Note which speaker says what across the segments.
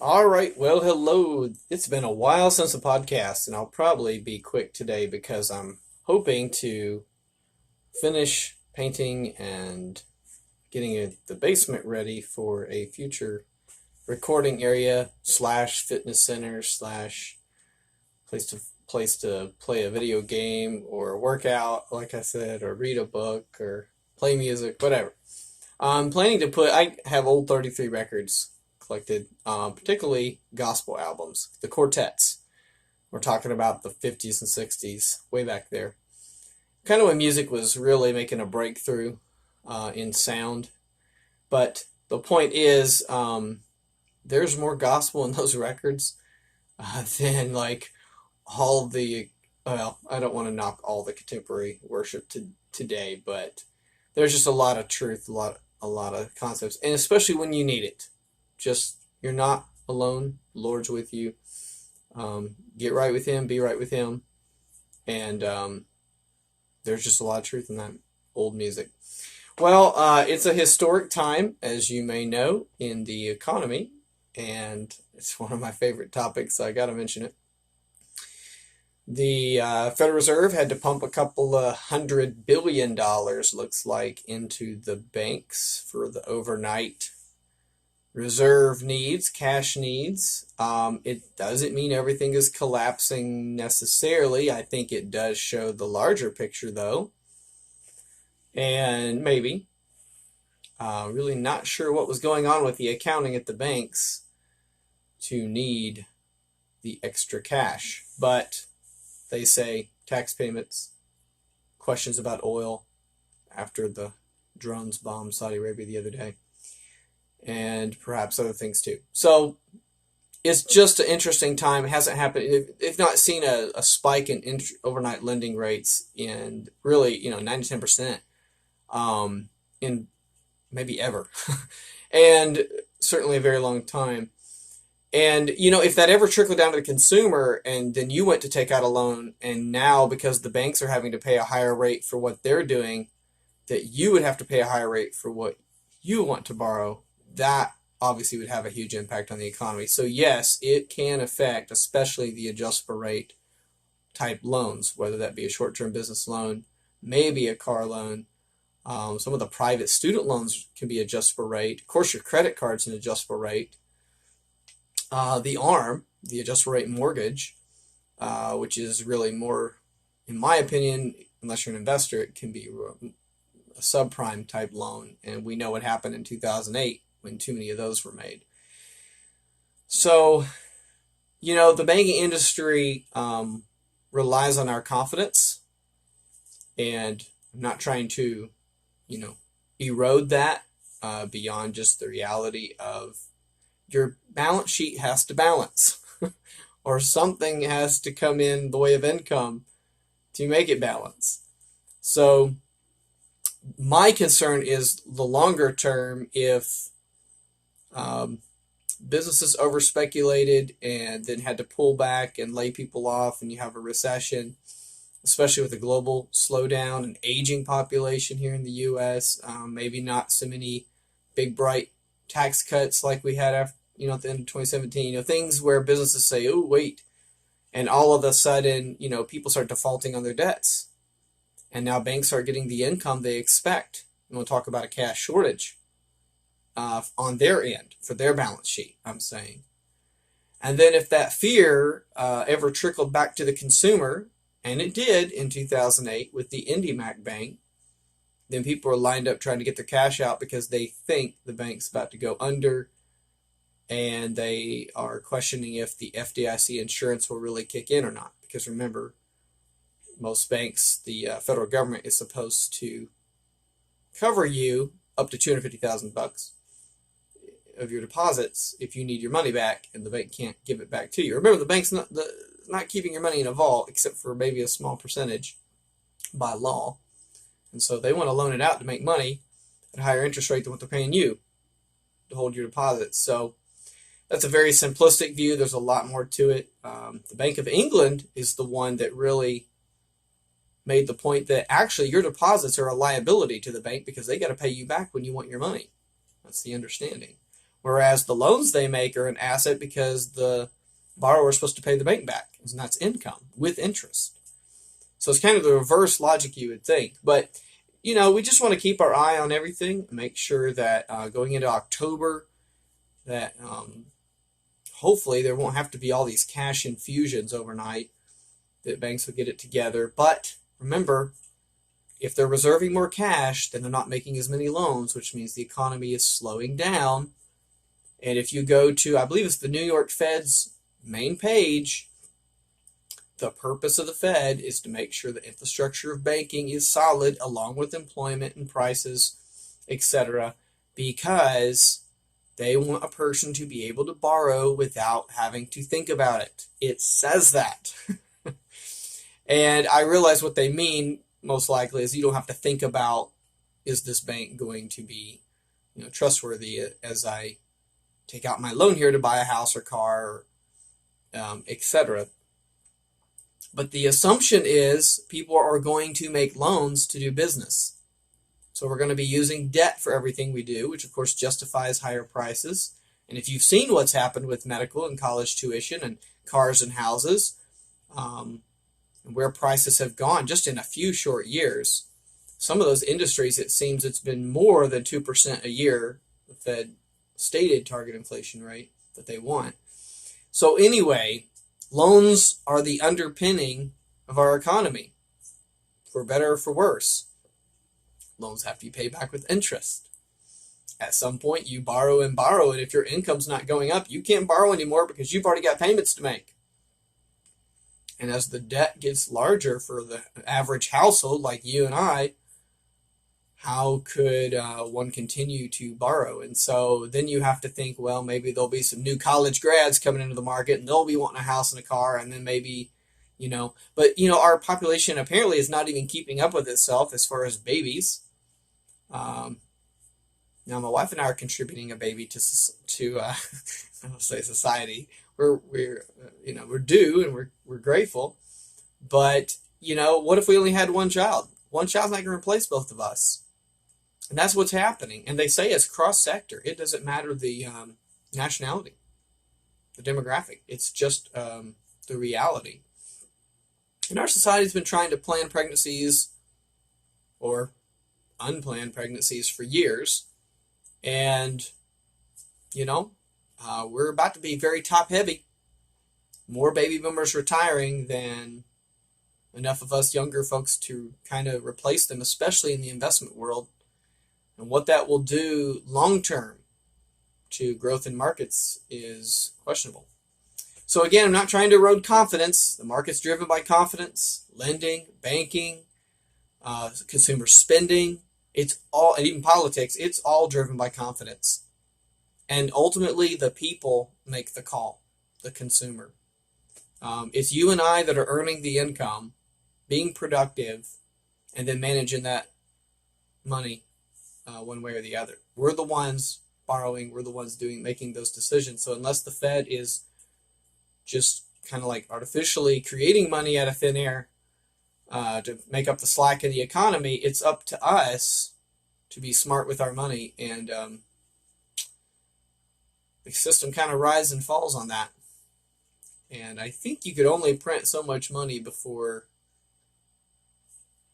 Speaker 1: All right, well, hello. It's been a while since the podcast, and I'll probably be quick today because I'm hoping to finish painting and getting the basement ready for a future recording area slash fitness center slash place to play a video game or work out, like I said, or read a book or play music, whatever. I'm planning to I have old 33 records collected, particularly gospel albums, the quartets. We're talking about the 50s and 60s, way back there. Kind of when music was really making a breakthrough in sound. But the point is, there's more gospel in those records than like all the, well, I don't want to knock all the contemporary worship today, but there's just a lot of truth, a lot of concepts, and especially when you need it. Just you're not alone. The Lord's with you. Get right with Him. Be right with Him. And there's just a lot of truth in that old music. Well, it's a historic time, as you may know, in the economy, and it's one of my favorite topics, so I got to mention it. The Federal Reserve had to pump a couple of $100 billion, looks like, into the banks for the overnight reserve needs, cash needs. It doesn't mean everything is collapsing necessarily. I think it does show the larger picture, though. And maybe. Really not sure what was going on with the accounting at the banks to need the extra cash. But they say tax payments, questions about oil after the drones bombed Saudi Arabia the other day, and perhaps other things too. So it's just an interesting time. It hasn't happened. They've not seen a spike in overnight lending rates in really, 9 to 10% in maybe ever, and certainly a very long time. And, if that ever trickled down to the consumer and then you went to take out a loan, and now because the banks are having to pay a higher rate for what they're doing, that you would have to pay a higher rate for what you want to borrow, that obviously would have a huge impact on the economy. So yes, it can affect especially the adjustable rate type loans, whether that be a short-term business loan, maybe a car loan. Some of the private student loans can be adjustable rate. Of course, your credit card's an adjustable rate. The ARM, the adjustable rate mortgage, which is really more, in my opinion, unless you're an investor, it can be a subprime type loan. And we know what happened in 2008 when too many of those were made. So, the banking industry relies on our confidence. And I'm not trying to, erode that beyond just the reality of your balance sheet has to balance or something has to come in the way of income to make it balance. So my concern is the longer term. If businesses overspeculated and then had to pull back and lay people off, and you have a recession, especially with a global slowdown and aging population here in the U.S., maybe not so many big bright tax cuts like we had after, at the end of 2017, things where businesses say, oh, wait, and all of a sudden, people start defaulting on their debts. And now banks are getting the income they expect. And we'll talk about a cash shortage on their end for their balance sheet, I'm saying. And then if that fear ever trickled back to the consumer, and it did in 2008 with the IndyMac Bank, then people are lined up trying to get their cash out because they think the bank's about to go under, and they are questioning if the FDIC insurance will really kick in or not. Because remember, most banks, the federal government is supposed to cover you up to $250,000 of your deposits if you need your money back, and the bank can't give it back to you. Remember, the bank's not keeping your money in a vault except for maybe a small percentage by law. And so they want to loan it out to make money at a higher interest rate than what they're paying you to hold your deposits. So that's a very simplistic view. There's a lot more to it. The Bank of England is the one that really made the point that actually your deposits are a liability to the bank because they got to pay you back when you want your money. That's the understanding. Whereas the loans they make are an asset because the borrower is supposed to pay the bank back, and that's income with interest. So it's kind of the reverse logic you would think. But, we just want to keep our eye on everything, make sure that going into October, that hopefully there won't have to be all these cash infusions overnight, that banks will get it together. But remember, if they're reserving more cash, then they're not making as many loans, which means the economy is slowing down. And if you go to, I believe it's the New York Fed's main page, the purpose of the Fed is to make sure the infrastructure of banking is solid along with employment and prices, etc., because they want a person to be able to borrow without having to think about it. It says that. And I realize what they mean most likely is you don't have to think about, is this bank going to be trustworthy as I take out my loan here to buy a house or car, etc. But the assumption is people are going to make loans to do business. So we're going to be using debt for everything we do, which of course justifies higher prices. And if you've seen what's happened with medical and college tuition and cars and houses, and where prices have gone just in a few short years, some of those industries, it seems it's been more than 2% a year, the Fed stated target inflation rate that they want. So anyway, loans are the underpinning of our economy, for better or for worse. Loans have to be paid back with interest. At some point, you borrow and borrow, and if your income's not going up, you can't borrow anymore because you've already got payments to make. And as the debt gets larger for the average household like you and I, how could one continue to borrow? And so then you have to think, well, maybe there'll be some new college grads coming into the market and they'll be wanting a house and a car, and then maybe, but our population apparently is not even keeping up with itself as far as babies. Now my wife and I are contributing a baby to I'll say society. We're due and we're grateful, but what if we only had one child? One child's not going to replace both of us. And that's what's happening. And they say it's cross-sector. It doesn't matter the nationality, the demographic. It's just the reality. And our society's been trying to plan pregnancies or unplanned pregnancies for years. And, we're about to be very top-heavy. More baby boomers retiring than enough of us younger folks to kind of replace them, especially in the investment world. And what that will do long-term to growth in markets is questionable. So again, I'm not trying to erode confidence. The market's driven by confidence, lending, banking, consumer spending. It's all, and even politics, it's all driven by confidence. And ultimately, the people make the call, the consumer. It's you and I that are earning the income, being productive, and then managing that money one way or the other. We're the ones borrowing, we're the ones making those decisions. So unless the Fed is just kind of like artificially creating money out of thin air to make up the slack in the economy, it's up to us to be smart with our money. And the system kind of rises and falls on that. And I think you could only print so much money before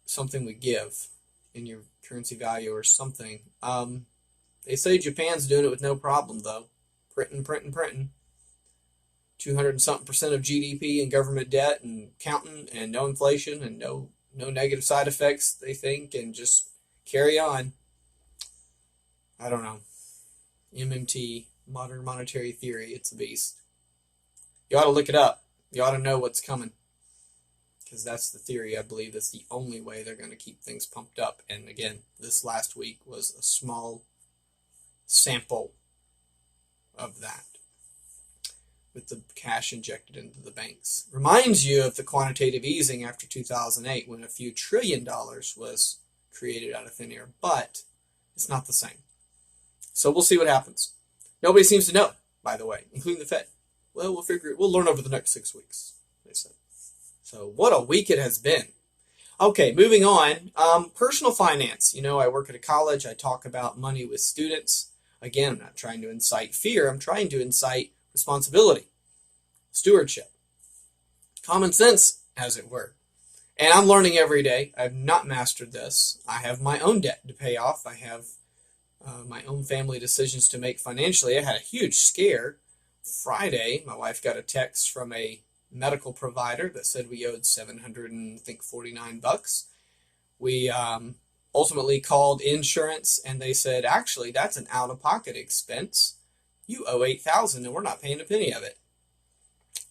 Speaker 1: something would give in your currency value or something. They say Japan's doing it with no problem, though. Printing. 200 and something% of GDP in government debt and counting, and no inflation and no negative side effects, they think, and just carry on. I don't know. MMT, modern monetary theory, it's a beast. You ought to look it up. You ought to know what's coming. Because that's the theory, I believe. That's the only way they're going to keep things pumped up. And again, this last week was a small sample of that, with the cash injected into the banks. Reminds you of the quantitative easing after 2008, when a few $1 trillion was created out of thin air. But it's not the same. So we'll see what happens. Nobody seems to know, by the way, including the Fed. Well, we'll learn over the next 6 weeks, they said. So what a week it has been. Okay, moving on. Personal finance. I work at a college. I talk about money with students. Again, I'm not trying to incite fear. I'm trying to incite responsibility, stewardship, common sense, as it were. And I'm learning every day. I've not mastered this. I have my own debt to pay off. I have my own family decisions to make financially. I had a huge scare. Friday, my wife got a text from a medical provider that said we owed $749. We ultimately called insurance, and they said, actually, that's an out-of-pocket expense. You owe $8,000, and we're not paying a penny of it.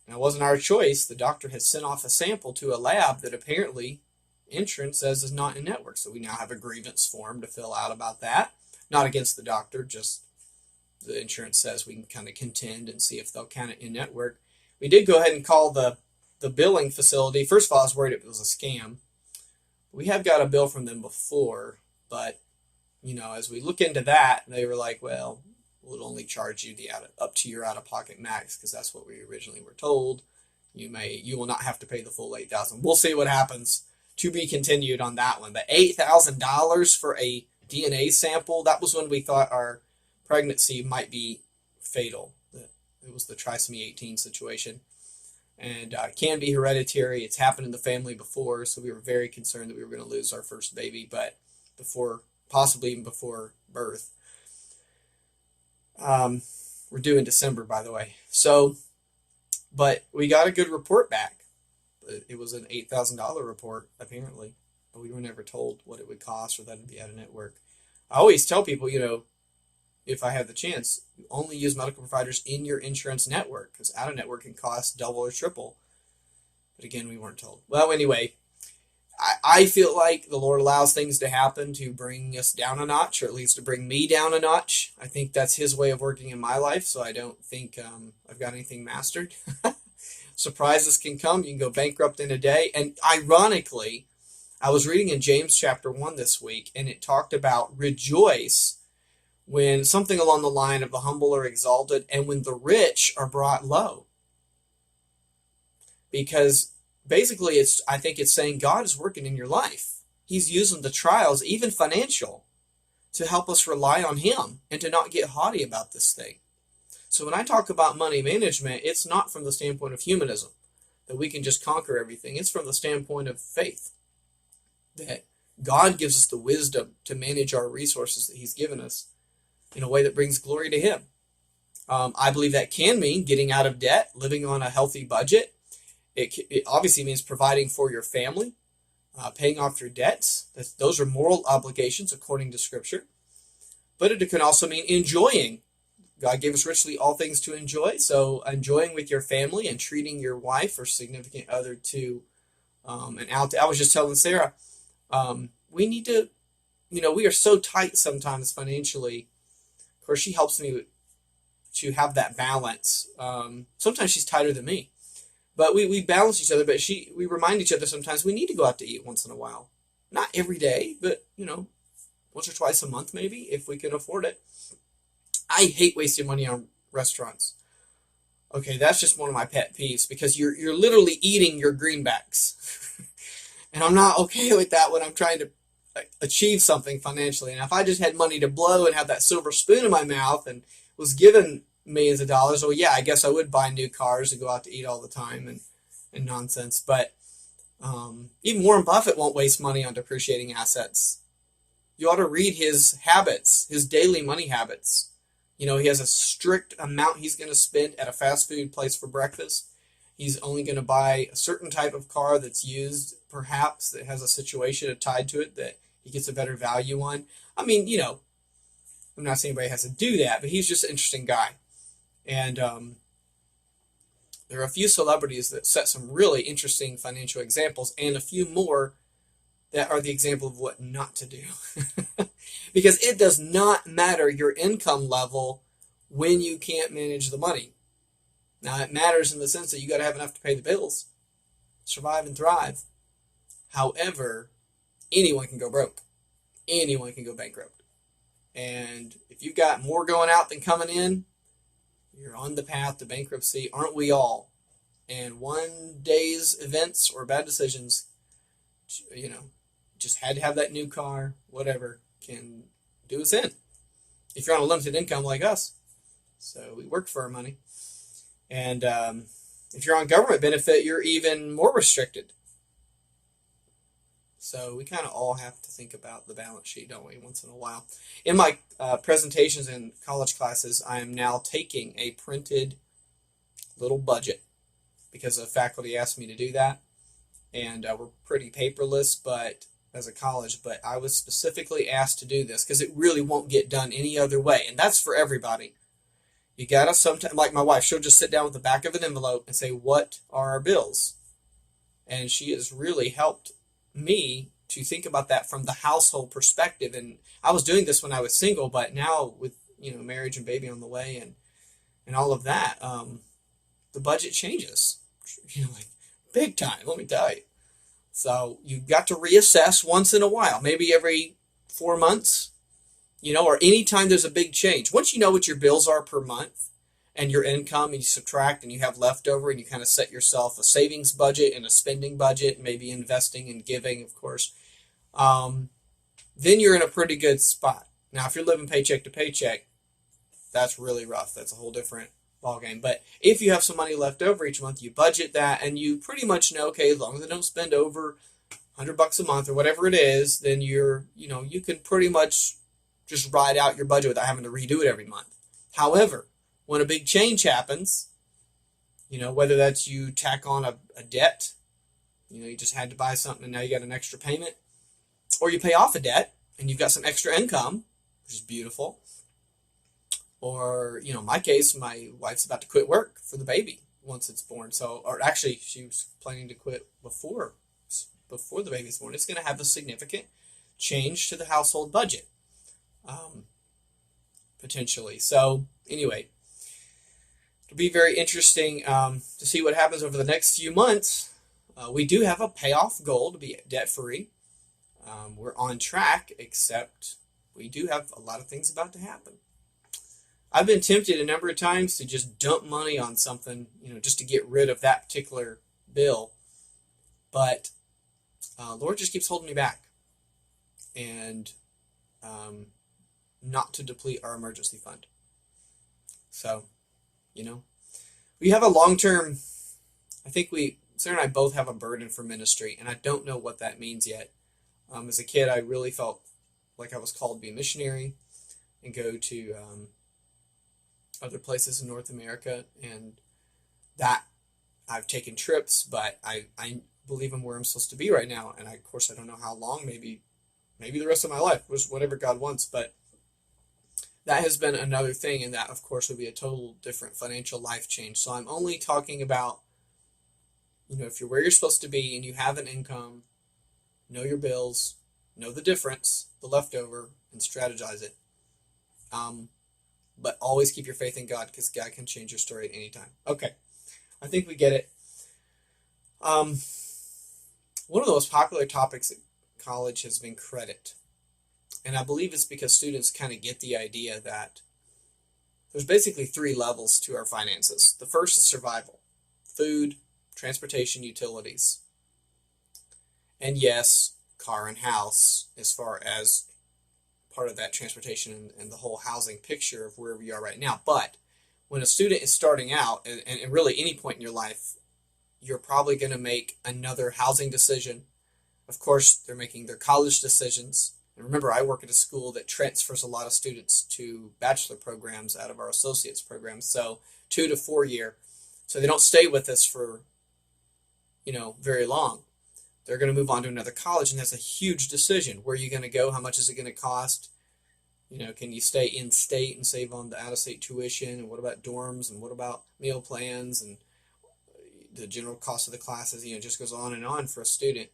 Speaker 1: And it wasn't our choice. The doctor had sent off a sample to a lab that apparently insurance says is not in network. So we now have a grievance form to fill out about that. Not against the doctor, just the insurance says we can kind of contend and see if they'll count it in network. We did go ahead and call the billing facility. First of all, I was worried it was a scam. We have got a bill from them before, but as we look into that, they were like, well, we'll only charge you up to your out-of-pocket max, because that's what we originally were told. You will not have to pay the full $8,000. We'll see what happens. To be continued on that one. The $8,000 for a DNA sample, that was when we thought our pregnancy might be fatal. It was the trisomy 18 situation. And it can be hereditary. It's happened in the family before, so we were very concerned that we were going to lose our first baby, but possibly even before birth. We're due in December, by the way. So, but we got a good report back. It was an $8,000 report, apparently. But we were never told what it would cost or that it'd be out of network. I always tell people, if I have the chance, only use medical providers in your insurance network, because out of network can cost double or triple. But again, we weren't told. Well, anyway, I feel like the Lord allows things to happen to bring us down a notch, or at least to bring me down a notch. I think that's his way of working in my life, so I don't think I've got anything mastered. Surprises can come. You can go bankrupt in a day. And ironically, I was reading in James chapter 1 this week, and it talked about rejoice when something along the line of the humble are exalted and when the rich are brought low. Because basically, I think it's saying God is working in your life. He's using the trials, even financial, to help us rely on him and to not get haughty about this thing. So when I talk about money management, it's not from the standpoint of humanism, that we can just conquer everything. It's from the standpoint of faith, that God gives us the wisdom to manage our resources that he's given us in a way that brings glory to him. I believe that can mean getting out of debt, living on a healthy budget. It obviously means providing for your family, paying off your debts. Those are moral obligations according to Scripture. But it can also mean enjoying. God gave us richly all things to enjoy. So enjoying with your family and treating your wife or significant other to I was just telling Sarah, we need to, we are so tight sometimes financially. Of course, she helps me to have that balance. Sometimes she's tighter than me. But we balance each other, but we remind each other sometimes we need to go out to eat once in a while. Not every day, but, once or twice a month maybe, if we can afford it. I hate wasting money on restaurants. Okay, that's just one of my pet peeves, because you're literally eating your greenbacks. And I'm not okay with that when I'm trying to achieve something financially. And if I just had money to blow and have that silver spoon in my mouth and was given millions of dollars, well, yeah, I guess I would buy new cars and go out to eat all the time and nonsense. But even Warren Buffett won't waste money on depreciating assets. You ought to read his habits, his daily money habits. He has a strict amount he's going to spend at a fast food place for breakfast. He's only going to buy a certain type of car that's used, perhaps, that has a situation tied to it that he gets a better value on. I mean, I'm not saying anybody has to do that, but he's just an interesting guy. And there are a few celebrities that set some really interesting financial examples, and a few more that are the example of what not to do. Because it does not matter your income level when you can't manage the money. Now, it matters in the sense that you got to have enough to pay the bills, survive and thrive. However, anyone can go broke. Anyone can go bankrupt. And if you've got more going out than coming in, you're on the path to bankruptcy, aren't we all? And one day's events or bad decisions, just had to have that new car, whatever, can do us in. if you're on a limited income like us. So we work for our money. And if you're on government benefit, you're even more restricted. So we kind of all have to think about the balance sheet, don't we, once in a while. In my presentations in college classes, I am now taking a printed little budget because the faculty asked me to do that. And we're pretty paperless, but as a college, but I was specifically asked to do this because it really won't get done any other way. And that's for everybody. You gotta sometimes, like my wife, she'll just sit down with the back of an envelope and say, what are our bills? And she has really helped me to think about that from the household perspective. And I was doing this when I was single, but now with, marriage and baby on the way and all of that, the budget changes, like big time, let me tell you. So you've got to reassess once in a while, maybe every 4 months, or anytime there's a big change. Once you know what your bills are per month and your income, and you subtract and you have leftover, and you kind of set yourself a savings budget and a spending budget, maybe investing and giving, of course, then you're in a pretty good spot. Now, if you're living paycheck to paycheck, that's really rough. That's a whole different ballgame. But if you have some money left over each month, you budget that, and you pretty much know, okay, as long as I don't spend over $100 a month or whatever it is, then you can pretty much just ride out your budget without having to redo it every month. However, when a big change happens, whether that's you tack on a debt, you just had to buy something and now you got an extra payment, or you pay off a debt and you've got some extra income, which is beautiful. Or, in my case, my wife's about to quit work for the baby once it's born. So, or actually, she was planning to quit before the baby's born. It's going to have a significant change to the household budget, potentially. So, anyway, it'll be very interesting to see what happens over the next few months. We do have a payoff goal to be debt-free. We're on track, except we do have a lot of things about to happen. I've been tempted a number of times to just dump money on something, just to get rid of that particular bill. But Lord just keeps holding me back. And not to deplete our emergency fund. So, we have a long-term, I think Sarah and I both have a burden for ministry, and I don't know what that means yet. As a kid, I really felt like I was called to be a missionary and go to other places in North America, and that I've taken trips, but I believe I'm where I'm supposed to be right now. And of course, I don't know how long, maybe the rest of my life, whatever God wants, but that has been another thing. And that, of course, would be a total different financial life change. So I'm only talking about, if you're where you're supposed to be and you have an income, know your bills, know the difference, the leftover, and strategize it. But always keep your faith in God, because God can change your story at any time. Okay, I think we get it. One of the most popular topics at college has been credit. And I believe it's because students kind of get the idea that there's basically 3 levels to our finances. The first is survival: food, transportation, utilities. And yes, car and house, as far as part of that transportation and the whole housing picture of where we are right now. But when a student is starting out, and really any point in your life, you're probably going to make another housing decision. Of course, they're making their college decisions. And remember, I work at a school that transfers a lot of students to bachelor programs out of our associates programs, so 2 to 4 year. So they don't stay with us for, very long. They're going to move on to another college, and that's a huge decision. Where are you going to go? How much is it going to cost? Can you stay in state and save on the out-of-state tuition? And what about dorms? And what about meal plans? And the general cost of the classes? It just goes on and on for a student.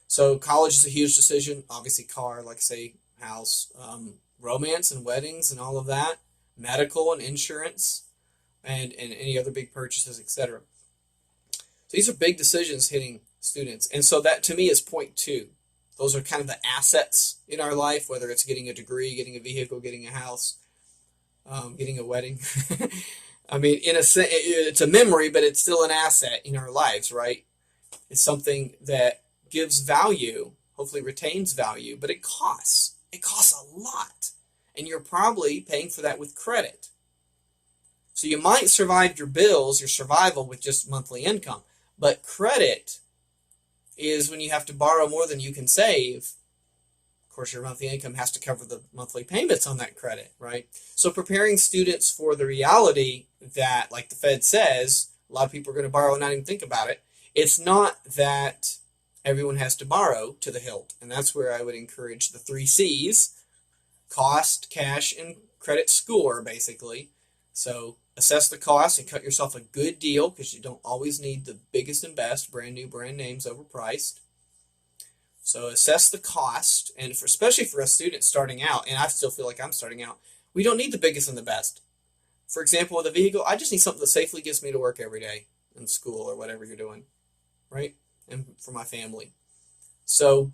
Speaker 1: So college is a huge decision. Obviously, car, like I say, house, romance and weddings and all of that, medical and insurance, and any other big purchases, etc. So these are big decisions hitting students. And so that, to me, is point 2. Those are kind of the assets in our life, whether it's getting a degree, getting a vehicle, getting a house, getting a wedding. I mean, in a sense, it's a memory, but it's still an asset in our lives, right? It's something that gives value, hopefully retains value, but it costs. It costs a lot. and you're probably paying for that with credit. So you might survive your bills, your survival, with just monthly income. But credit is when you have to borrow more than you can save. Of course, your monthly income has to cover the monthly payments on that credit, right? So preparing students for the reality that, like the Fed says, a lot of people are going to borrow and not even think about it. It's not that everyone has to borrow to the hilt. And that's where I would encourage the 3 C's: cost, cash, and credit score, basically. So assess the cost and cut yourself a good deal, because you don't always need the biggest and best brand new brand names overpriced. So assess the cost, and especially for a student starting out, and I still feel like I'm starting out, we don't need the biggest and the best. For example, with a vehicle, I just need something that safely gets me to work every day, in school or whatever you're doing, right? And for my family. So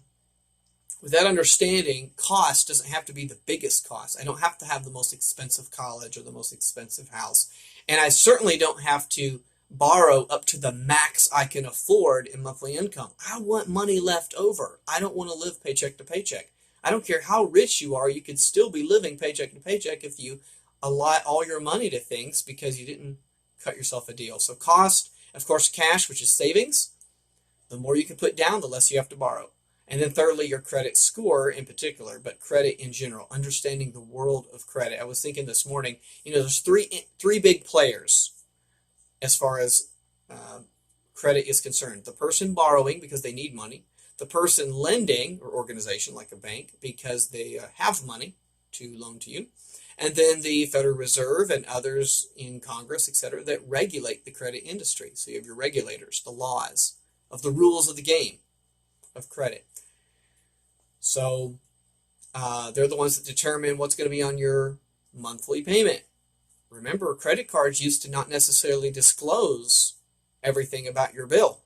Speaker 1: with that understanding, cost doesn't have to be the biggest cost. I don't have to have the most expensive college or the most expensive house. And I certainly don't have to borrow up to the max I can afford in monthly income. I want money left over. I don't want to live paycheck to paycheck. I don't care how rich you are, you could still be living paycheck to paycheck if you allot all your money to things because you didn't cut yourself a deal. So cost, of course, cash, which is savings. The more you can put down, the less you have to borrow. And then thirdly, your credit score in particular, but credit in general, understanding the world of credit. I was thinking this morning, there's three big players as far as credit is concerned. The person borrowing because they need money, the person lending, or organization like a bank, because they have money to loan to you, and then the Federal Reserve and others in Congress, etc., that regulate the credit industry. So you have your regulators, the laws of the rules of the game of credit. So they're the ones that determine what's going to be on your monthly payment. Remember, credit cards used to not necessarily disclose everything about your bill.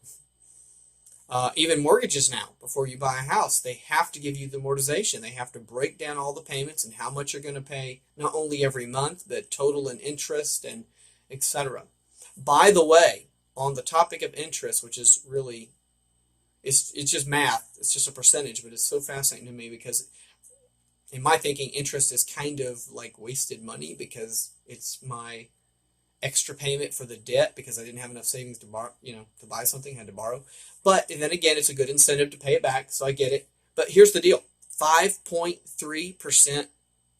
Speaker 1: Even mortgages now, before you buy a house, they have to give you the amortization. They have to break down all the payments and how much you're going to pay, not only every month, but total and interest and etc. By the way, on the topic of interest, which is really, it's just math. It's just a percentage, but it's so fascinating to me because in my thinking, interest is kind of like wasted money because it's my extra payment for the debt because I didn't have enough savings to borrow, to buy something, I had to borrow. But then again, it's a good incentive to pay it back, so I get it. But here's the deal: 5.3%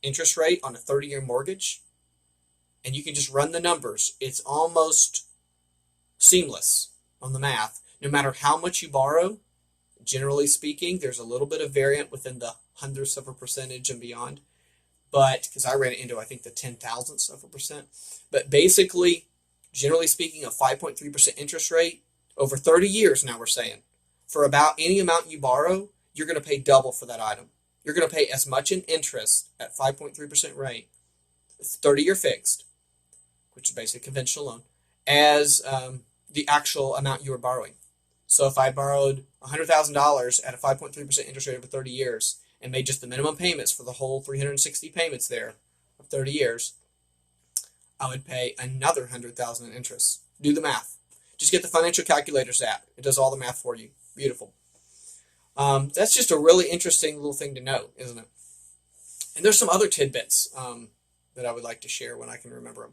Speaker 1: interest rate on a 30-year mortgage, and you can just run the numbers. It's almost seamless on the math. No matter how much you borrow, generally speaking, there's a little bit of variant within the hundredths of a percentage and beyond. But because I ran it into, I think, the 10,000ths of a percent. But basically, generally speaking, a 5.3% interest rate over 30 years, now we're saying, for about any amount you borrow, you're going to pay double for that item. You're going to pay as much in interest at 5.3% rate, 30-year fixed, which is basically a conventional loan, as the actual amount you were borrowing. So if I borrowed $100,000 at a 5.3% interest rate over 30 years and made just the minimum payments for the whole 360 payments there of 30 years, I would pay another $100,000 in interest. Do the math. Just get the Financial Calculators app. It does all the math for you. Beautiful. That's just a really interesting little thing to know, isn't it? And there's some other tidbits that I would like to share when I can remember them.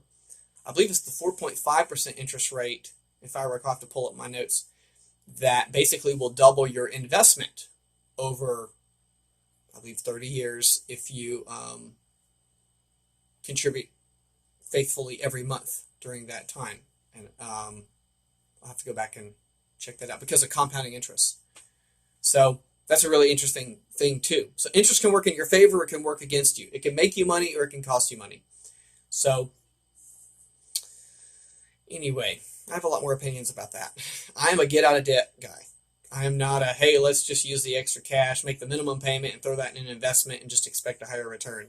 Speaker 1: I believe it's the 4.5% interest rate, if I recall, I have to pull up my notes, that basically will double your investment over, I believe, 30 years if you contribute faithfully every month during that time. And I'll have to go back and check that out because of compounding interest. So that's a really interesting thing too. So interest can work in your favor, it can work against you. It can make you money or it can cost you money. So anyway, I have a lot more opinions about that. I am a get out of debt guy. I am not a, hey, let's just use the extra cash, make the minimum payment and throw that in an investment and just expect a higher return.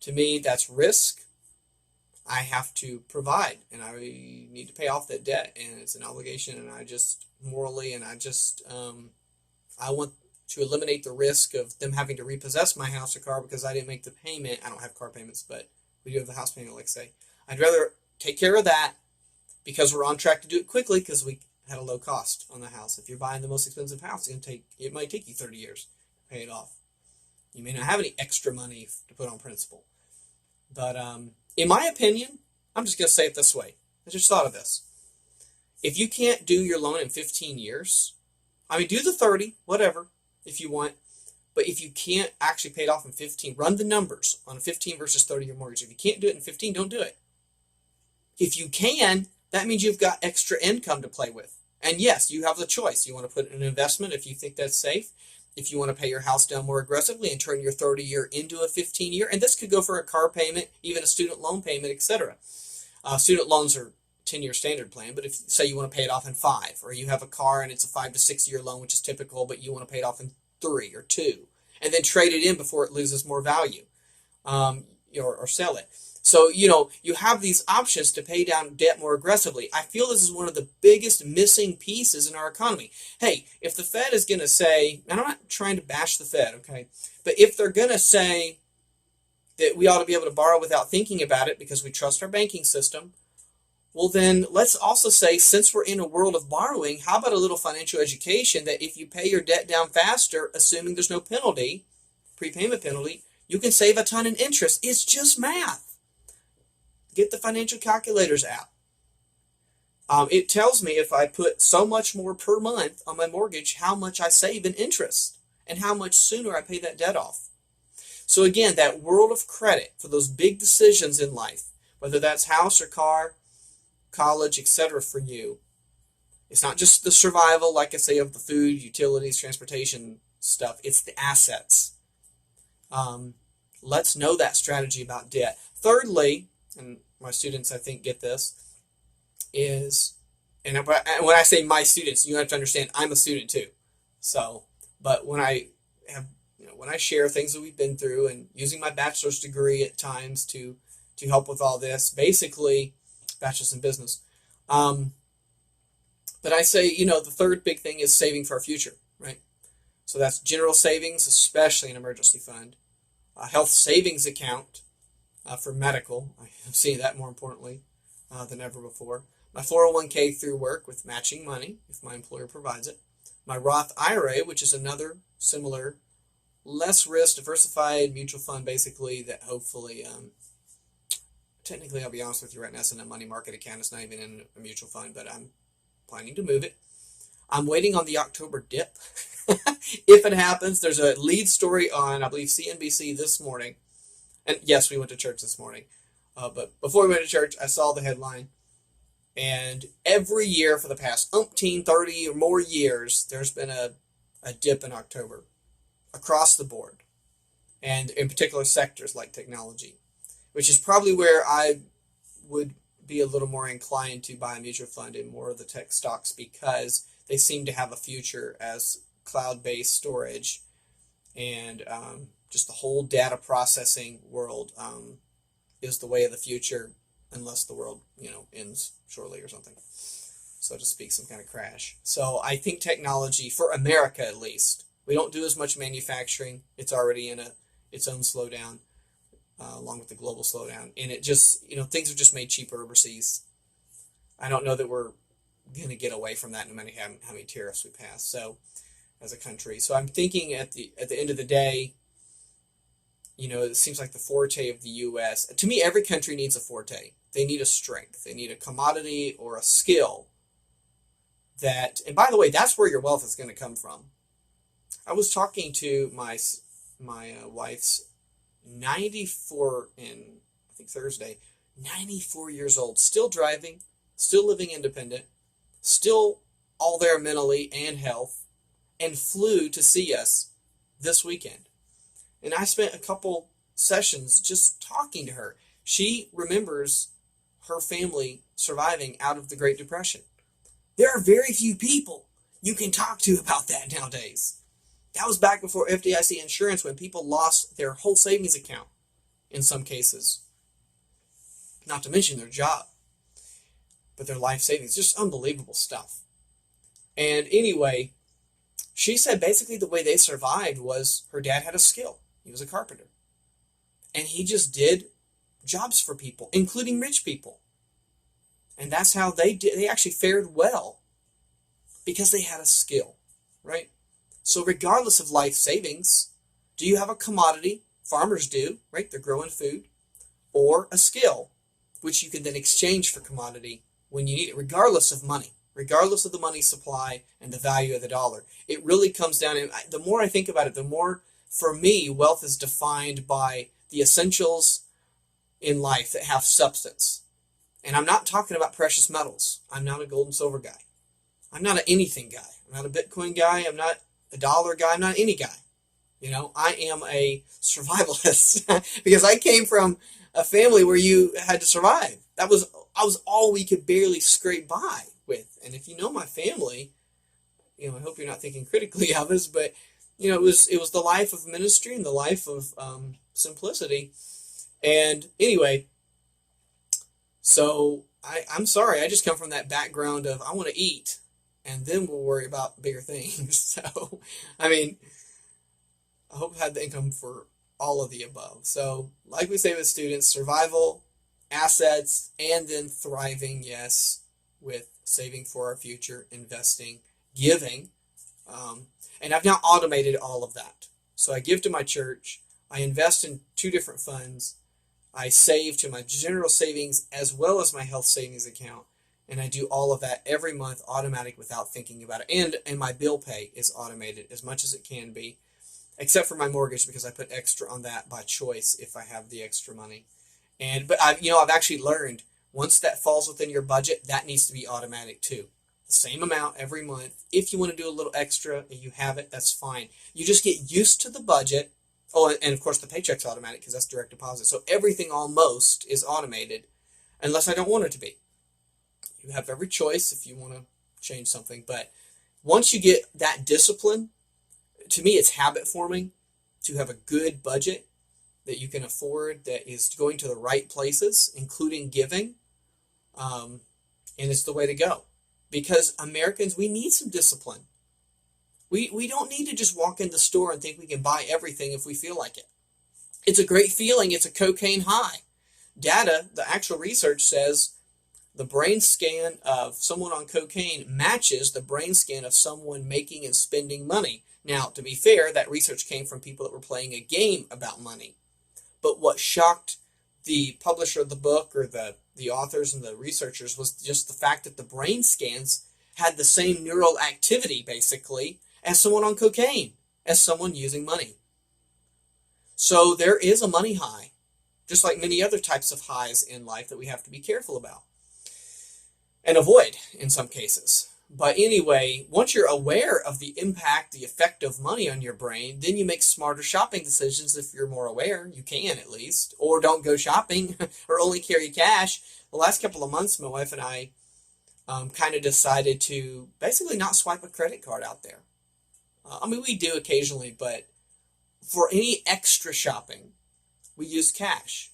Speaker 1: To me, that's risk. I have to provide and I need to pay off that debt and it's an obligation and I just morally and I want to eliminate the risk of them having to repossess my house or car because I didn't make the payment. I don't have car payments, but we do have the house payment, like say. I'd rather take care of that because we're on track to do it quickly because we had a low cost on the house. If you're buying the most expensive house, it might take you 30 years to pay it off. You may not have any extra money to put on principal. But in my opinion, I'm just going to say it this way. I just thought of this. If you can't do your loan in 15 years, I mean, do the 30, whatever, if you want. But if you can't actually pay it off in 15, run the numbers on a 15 versus 30-year mortgage. If you can't do it in 15, don't do it. If you can, that means you've got extra income to play with. And yes, you have the choice. You want to put it in an investment if you think that's safe. If you want to pay your house down more aggressively and turn your 30-year into a 15-year. And this could go for a car payment, even a student loan payment, etc. Student loans are 10-year standard plan, but if say you want to pay it off in 5, or you have a car and it's a 5 to 6 year loan, which is typical, but you want to pay it off in 3 or 2, and then trade it in before it loses more value, or sell it. So, you have these options to pay down debt more aggressively. I feel this is one of the biggest missing pieces in our economy. Hey, if the Fed is going to say, and I'm not trying to bash the Fed, okay, but if they're going to say that we ought to be able to borrow without thinking about it because we trust our banking system, well then let's also say, since we're in a world of borrowing, how about a little financial education that if you pay your debt down faster, assuming there's no penalty, prepayment penalty, you can save a ton in interest. It's just math. Get the financial calculators out. It tells me if I put so much more per month on my mortgage, how much I save in interest and how much sooner I pay that debt off. So again, that world of credit for those big decisions in life, whether that's house or car, college, etc. for you, it's not just the survival, like I say, of the food, utilities, transportation stuff. It's the assets. Let's know that strategy about debt. Thirdly, and my students, I think, get this, is, and when I say my students, you have to understand I'm a student too. So, but when I share things that we've been through and using my bachelor's degree at times to help with all this, basically, bachelor's in business. But I say, the third big thing is saving for our future, right? So that's general savings, especially an emergency fund, a health savings account, for medical. I'm seeing that more importantly than ever before. My 401k through work with matching money if my employer provides it. My Roth IRA, which is another similar, less risk, diversified mutual fund, basically, that hopefully, technically, I'll be honest with you right now, it's in a money market account. It's not even in a mutual fund, but I'm planning to move it. I'm waiting on the October dip. If it happens, there's a lead story on, I believe, CNBC this morning. And yes, we went to church this morning. But before we went to church, I saw the headline. And every year for the past 30 or more years, there's been a dip in October across the board. And in particular sectors like technology, which is probably where I would be a little more inclined to buy a mutual fund in more of the tech stocks, because they seem to have a future as cloud-based storage and just the whole data processing world is the way of the future, unless the world, ends shortly or something, so to speak, some kind of crash. So I think technology, for America at least, we don't do as much manufacturing. It's already in its own slowdown, along with the global slowdown. And it just, things are just made cheaper overseas. I don't know that we're going to get away from that no matter how many tariffs we pass. So as a country. So I'm thinking at the end of the day, it seems like the forte of the U.S. To me, every country needs a forte. They need a strength. They need a commodity or a skill that, and by the way, that's where your wealth is going to come from. I was talking to my wife's 94, I think Thursday, 94 years old, still driving, still living independent, still all there mentally and health, and flew to see us this weekend. And I spent a couple sessions just talking to her. She remembers her family surviving out of the Great Depression. There are very few people you can talk to about that nowadays. That was back before FDIC insurance, when people lost their whole savings account in some cases. Not to mention their job, but their life savings. Just unbelievable stuff. And anyway, she said basically the way they survived was her dad had a skill. He was a carpenter. And he just did jobs for people, including rich people. And that's how they actually fared well, because they had a skill, right? So regardless of life savings, Do you have a commodity? Farmers do, right? They're growing food. Or a skill, which you can then exchange for commodity when you need it, regardless of money, regardless of the money supply and the value of the dollar. It really comes down, and the more I think about it, the more, for me, wealth is defined by the essentials in life that have substance. And I'm not talking about precious metals. I'm not a gold and silver guy. I'm not an anything guy. I'm not a Bitcoin guy. I'm not a dollar guy. I'm not any guy. I am a survivalist because I came from a family where you had to survive. I was all we could barely scrape by with. And if you know my family, I hope you're not thinking critically of us, but it was the life of ministry and the life of simplicity. And anyway, so I'm sorry, I just come from that background of I want to eat, and then we'll worry about bigger things. So, I hope I had the income for all of the above. So, like we say with students, survival, assets, and then thriving, yes, with saving for our future, investing, giving. And I've now automated all of that. So I give to my church, I invest in 2 different funds, I save to my general savings as well as my health savings account, and I do all of that every month automatic without thinking about it. And my bill pay is automated as much as it can be, except for my mortgage because I put extra on that by choice if I have the extra money. But I've actually learned once that falls within your budget, that needs to be automatic too. The same amount every month. If you want to do a little extra and you have it, that's fine. You just get used to the budget. Oh, and of course the paycheck's automatic because that's direct deposit. So everything almost is automated unless I don't want it to be. You have every choice if you want to change something. But once you get that discipline, to me it's habit forming to have a good budget that you can afford that is going to the right places, including giving. And it's the way to go. Because Americans, we need some discipline. We don't need to just walk in the store and think we can buy everything if we feel like it. It's a great feeling. It's a cocaine high. Data, the actual research says the brain scan of someone on cocaine matches the brain scan of someone making and spending money. Now, to be fair, that research came from people that were playing a game about money. But what shocked the publisher of the book or the authors and the researchers was just the fact that the brain scans had the same neural activity, basically, as someone on cocaine, as someone using money. So there is a money high, just like many other types of highs in life that we have to be careful about and avoid in some cases. But anyway, once you're aware of the impact, the effect of money on your brain, then you make smarter shopping decisions if you're more aware. You can at least. Or don't go shopping or only carry cash. The last couple of months, my wife and I kind of decided to basically not swipe a credit card out there. We do occasionally, but for any extra shopping, we use cash.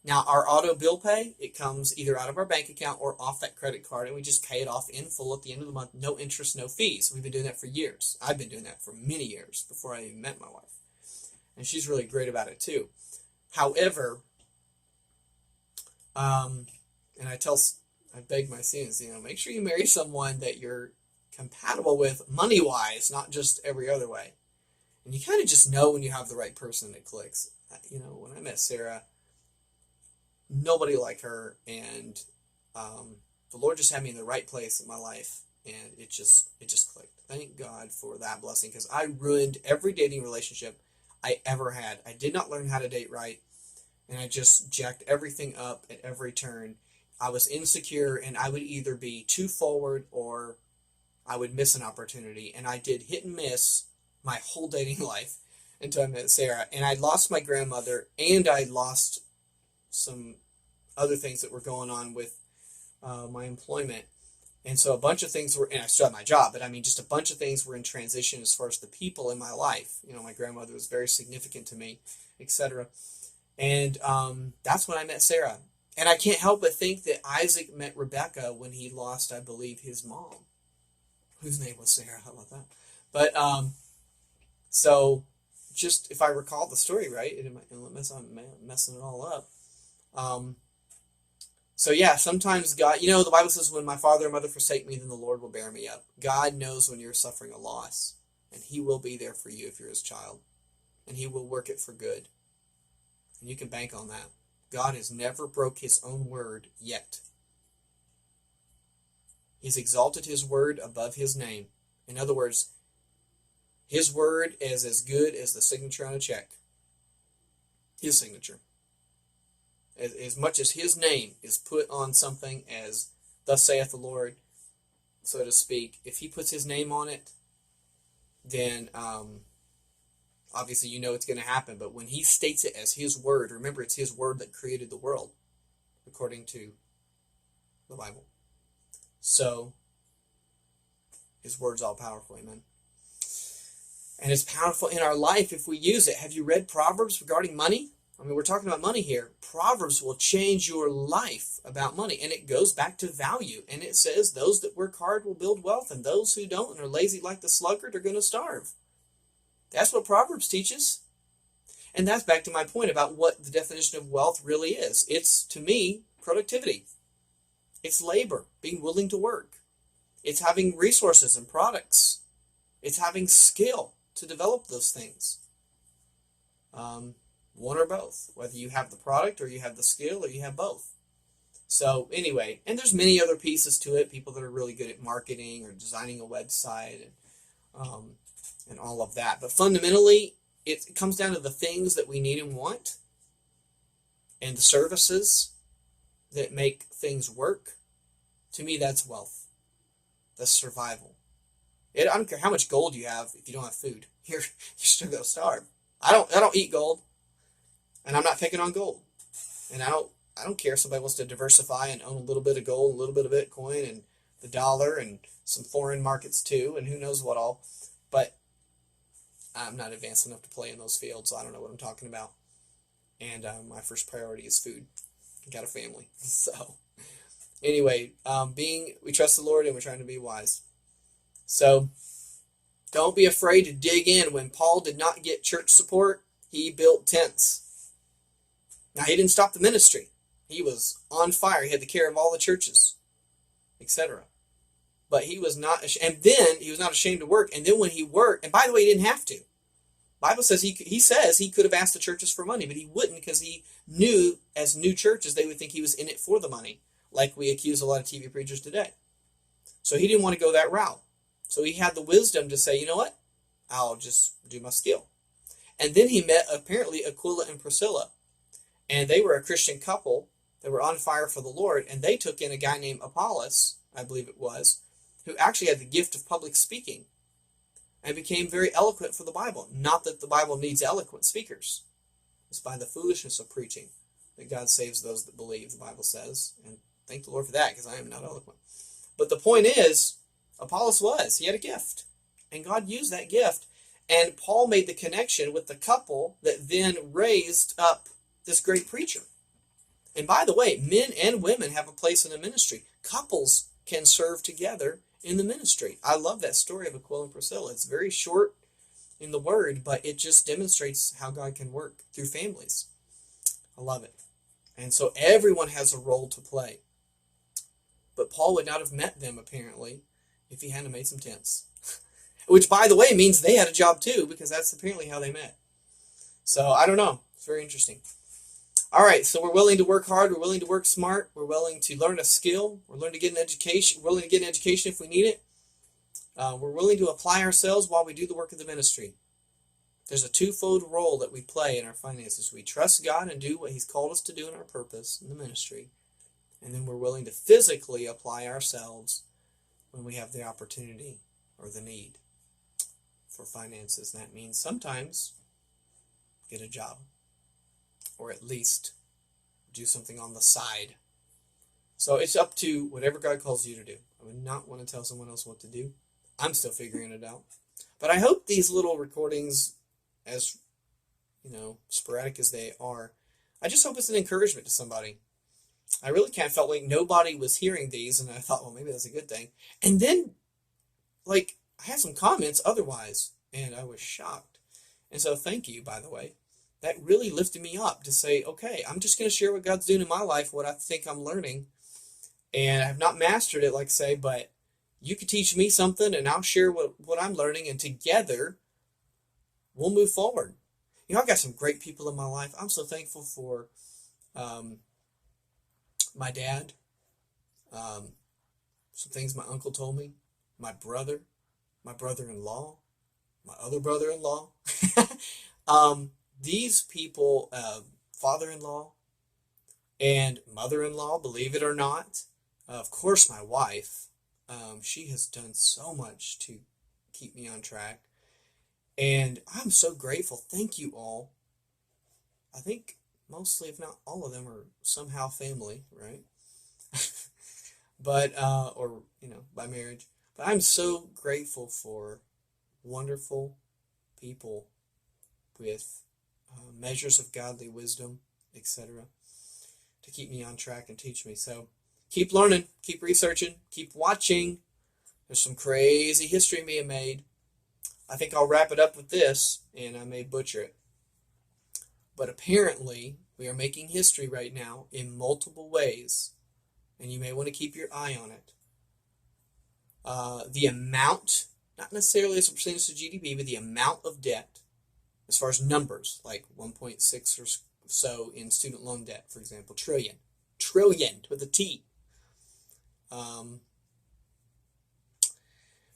Speaker 1: Now, our auto bill pay, it comes either out of our bank account or off that credit card, and we just pay it off in full at the end of the month. No interest, no fees. We've been doing that for years. I've been doing that for many years before I even met my wife. And she's really great about it, too. However, and I beg my students, make sure you marry someone that you're compatible with money-wise, not just every other way. And you kind of just know when you have the right person that clicks. When I met Sarah, nobody like her, and the Lord just had me in the right place in my life, and it just clicked. Thank God for that blessing, because I ruined every dating relationship I ever had. I did not learn how to date right, and I just jacked everything up at every turn. I was insecure, and I would either be too forward or I would miss an opportunity, and I did hit and miss my whole dating life until I met Sarah. And I lost my grandmother, and I lost some other things that were going on with my employment. And so a bunch of things were, and I still had my job, but just a bunch of things were in transition as far as the people in my life. My grandmother was very significant to me, etc. And that's when I met Sarah. And I can't help but think that Isaac met Rebecca when he lost, I believe, his mom, whose name was Sarah. How about that? But so just if I recall the story right, unless I'm messing it all up. So yeah, sometimes God, the Bible says, when my father and mother forsake me, then the Lord will bear me up. God knows when you're suffering a loss, and he will be there for you if you're his child. and he will work it for good. And you can bank on that. God has never broke his own word yet. He's exalted his word above his name. In other words, his word is as good as the signature on a check. His signature. As much as his name is put on something as thus saith the Lord, so to speak, if he puts his name on it, then obviously you know it's going to happen. But when he states it as his word, remember it's his word that created the world, according to the Bible. So his word's all powerful, amen. And it's powerful in our life if we use it. Have you read Proverbs regarding money? I mean, we're talking about money here. Proverbs will change your life about money. And it goes back to value. And it says those that work hard will build wealth, and those who don't and are lazy like the sluggard are going to starve. That's what Proverbs teaches. And that's back to my point about what the definition of wealth really is. It's, to me, productivity. It's labor, being willing to work. It's having resources and products. It's having skill to develop those things. One or both, whether you have the product or you have the skill or you have both. So anyway, and there's many other pieces to it, people that are really good at marketing or designing a website and all of that. But fundamentally, it comes down to the things that we need and want and the services that make things work. To me, that's wealth. That's survival. I don't care how much gold you have if you don't have food. You're still going to starve. I don't eat gold. And I'm not picking on gold. And I don't care if somebody wants to diversify and own a little bit of gold, a little bit of Bitcoin, and the dollar, and some foreign markets too, and who knows what all. But I'm not advanced enough to play in those fields, so I don't know what I'm talking about. And my first priority is food. I got a family. So anyway, we trust the Lord and we're trying to be wise. So don't be afraid to dig in. When Paul did not get church support, he built tents. Now, he didn't stop the ministry. He was on fire. He had the care of all the churches, etc. But he was not ashamed. And then he was not ashamed to work. And then when he worked, and by the way, he didn't have to. The Bible says he says he could have asked the churches for money, but he wouldn't, because he knew as new churches they would think he was in it for the money, like we accuse a lot of TV preachers today. So he didn't want to go that route. So he had the wisdom to say, you know what? I'll just do my skill. And then he met apparently Aquila and Priscilla. And they were a Christian couple that were on fire for the Lord, and they took in a guy named Apollos, I believe it was, who actually had the gift of public speaking and became very eloquent for the Bible. Not that the Bible needs eloquent speakers. It's by the foolishness of preaching that God saves those that believe, the Bible says. And thank the Lord for that, because I am not eloquent. But the point is, Apollos he had a gift. And God used that gift. And Paul made the connection with the couple that then raised up this great preacher. And by the way, men and women have a place in the ministry. Couples can serve together in the ministry. I love that story of Aquila and Priscilla. It's very short in the word, but it just demonstrates how God can work through families. I love it. And so everyone has a role to play. But Paul would not have met them, apparently, if he hadn't made some tents. Which, by the way, means they had a job too, because that's apparently how they met. So, I don't know. It's very interesting. All right, so we're willing to work hard. We're willing to work smart. We're willing to learn a skill. We're willing to get an education. We're willing to get an education if we need it. We're willing to apply ourselves while we do the work of the ministry. There's a twofold role that we play in our finances. We trust God and do what He's called us to do in our purpose in the ministry. And then we're willing to physically apply ourselves when we have the opportunity or the need for finances. And that means sometimes get a job, or at least do something on the side. So it's up to whatever God calls you to do. I would not want to tell someone else what to do. I'm still figuring it out. But I hope these little recordings, as sporadic as they are, I just hope it's an encouragement to somebody. I really kind of felt like nobody was hearing these, and I thought, well, maybe that's a good thing. And then, I had some comments otherwise, and I was shocked. And so thank you, by the way. That really lifted me up to say, okay, I'm just going to share what God's doing in my life, what I think I'm learning. And I have not mastered it, like I say, but you could teach me something, and I'll share what I'm learning, and together we'll move forward. I've got some great people in my life. I'm so thankful for um, my dad, um, some things my uncle told me, my brother, my brother-in-law, my other brother-in-law. These people, father-in-law and mother-in-law, believe it or not. Of course, my wife. She has done so much to keep me on track. And I'm so grateful. Thank you all. I think mostly, if not all of them, are somehow family, right? But, or, by marriage. But I'm so grateful for wonderful people with measures of godly wisdom, etc., to keep me on track and teach me. So keep learning, keep researching, keep watching. There's some crazy history being made. I think I'll wrap it up with this, and I may butcher it. But apparently, we are making history right now in multiple ways, and you may want to keep your eye on it. The amount, not necessarily as a percentage of GDP, but the amount of debt, as far as numbers, like 1.6 or so in student loan debt, for example, trillion with a T.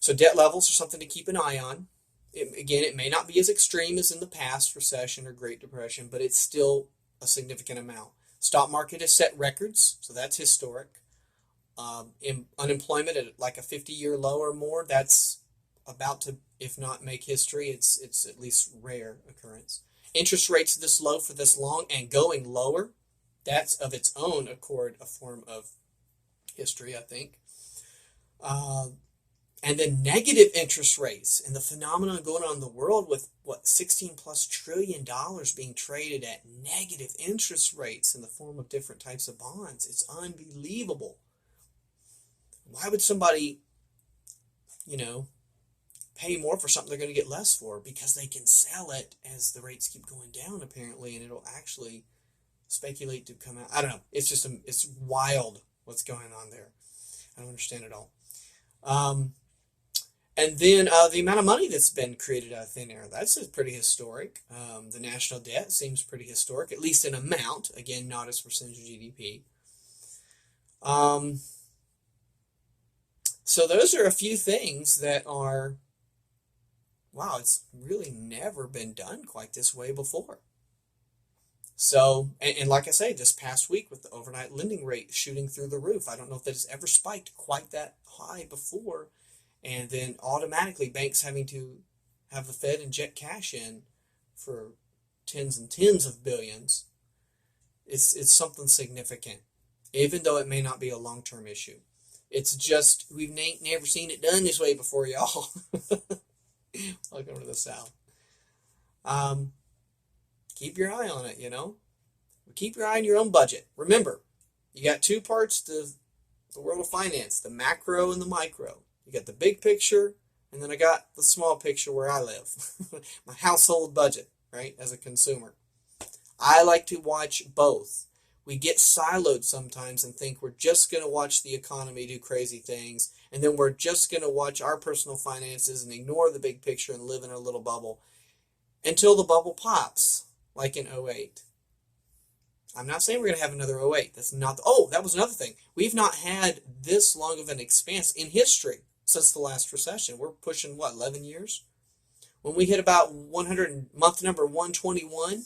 Speaker 1: So debt levels are something to keep an eye on. Again, it may not be as extreme as in the past recession or Great Depression, but it's still a significant amount. Stock market has set records, so that's historic. Unemployment at like a 50-year low or more, that's about to, if not make history, it's at least rare occurrence. Interest rates this low for this long and going lower, that's of its own accord a form of history, I think. And then negative interest rates and the phenomenon going on in the world with, what, $16+ trillion being traded at negative interest rates in the form of different types of bonds. It's unbelievable. Why would somebody, pay more for something they're going to get less for? Because they can sell it as the rates keep going down, apparently, and it'll actually speculate to come out. I don't know. It's just, it's wild what's going on there. I don't understand it all. And then the amount of money that's been created out of thin air, that's pretty historic. The national debt seems pretty historic, at least in amount. Again, not as percentage of GDP. So those are a few things that are, wow, it's really never been done quite this way before. So, and like I say, this past week with the overnight lending rate shooting through the roof, I don't know if that has ever spiked quite that high before. And then automatically banks having to have the Fed inject cash in for tens and tens of billions. It's something significant, even though it may not be a long-term issue. It's just, we've never seen it done this way before, y'all. Welcome to the South. Keep your eye on it, Keep your eye on your own budget. Remember, you got two parts to the world of finance, the macro and the micro. You got the big picture, and then I got the small picture where I live. My household budget, right, as a consumer. I like to watch both. We get siloed sometimes and think we're just going to watch the economy do crazy things, and then we're just going to watch our personal finances and ignore the big picture and live in our little bubble until the bubble pops, like in '08. I'm not saying we're going to have another '08. That's not. That was another thing. We've not had this long of an expanse in history since the last recession. We're pushing, 11 years? When we hit about month number 121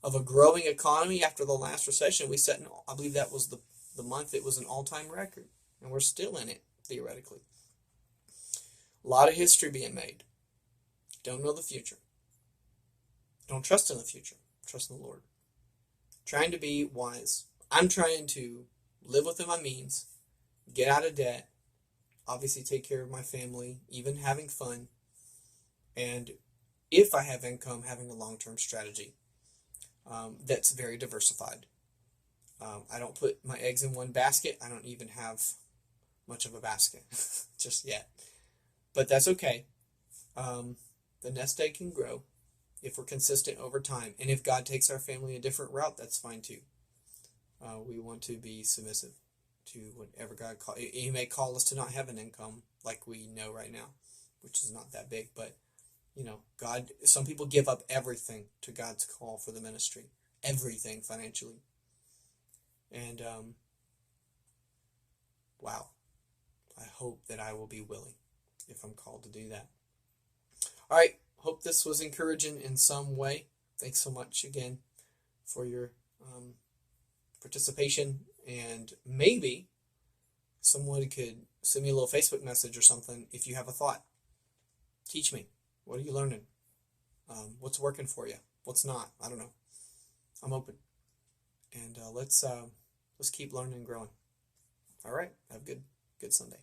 Speaker 1: of a growing economy after the last recession, we set, I believe that was the month it was an all-time record. And we're still in it, theoretically. A lot of history being made. Don't know the future. Don't trust in the future. Trust in the Lord. Trying to be wise. I'm trying to live within my means, get out of debt, obviously take care of my family, even having fun, and if I have income, having a long-term strategy that's very diversified. I don't put my eggs in one basket. I don't even have much of a basket just yet. But that's okay. The nest egg can grow if we're consistent over time. And if God takes our family a different route, that's fine too. We want to be submissive to whatever God calls. He may call us to not have an income like we know right now, which is not that big, but God, some people give up everything to God's call for the ministry, everything financially. And wow, I hope that I will be willing if I'm called to do that. All right, hope this was encouraging in some way. Thanks so much again for your participation, and maybe someone could send me a little Facebook message or something if you have a thought. Teach me. What are you learning? What's working for you? What's not? I don't know. I'm open, and let's keep learning and growing. All right. Have a good Sunday.